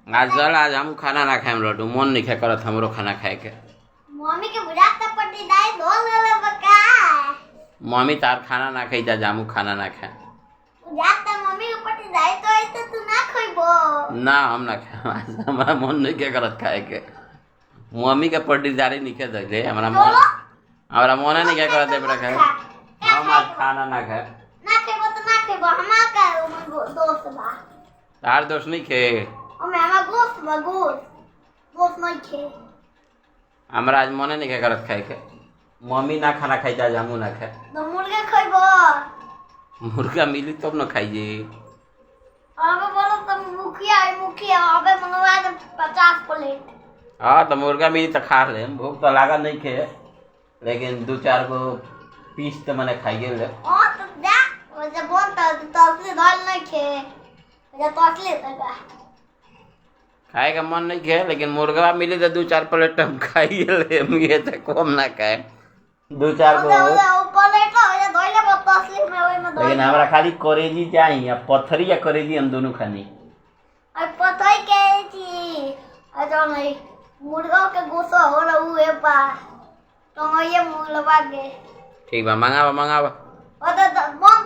आज चल आज हम खाना ना खाएम लड्डू मन नहीं खे करत हमरो खाना खाए के। मम्मी के बुझाता पट्टी दाई धोल ले बका। मम्मी तार खाना ना खाई जा जामू खाना ना खाए। बुझाता मम्मी के पट्टी दाई तो ऐसे तू ना खइबो। ना हम ना खाए आज हमारा मन नहीं खे करत खाए के। मम्मी के पट्टीदारी नहीं खे दे हमरा मन नहीं खे करत एकरा खाए। हम आज खाना ना खाए। ना खइबो तो ना खइबो हमार का दोस्त बा। तार दोस्त नहीं खे। हमें हमार गोश्त बा गोश्त नहीं खे। हमरा आज मन नहीं खे करत खाए के। मम्मी ना खाना खाई जा जामू ना खाए। तो मुर्गा खइबो। मुर्गा मिली तब न खाई जी। अबे बोलो तुम मुखिया अबे मंगवा दे 50 प्लेट। हाँ तो मुर्गा मिली तो खा ले भूख तो लागत नहीं खे लेकिन 2-4 गो पीस तो मैंने खाई ले। ओ तो जा वो जब बोलता तो असली दाल नहीं खे। जब तो असली तका खाए का मन नहीं खे लेकिन मुर्गा मिली तो 2-4 प्लेट हम खाई ले ये तो कम ना खाए 2-4 गो। प्लेट हो जा धोइले बहुत असली में ओइ में लेकिन हमरा खाली करेजी चाहिए या पत्थरी या करेजी हम दोनों खानी। और पतई के छी अजो नहीं मुर्गा के गोशो हो रहू है पा तो ये मुंह लगा के। ठीक बा मंगावा ओ तो बम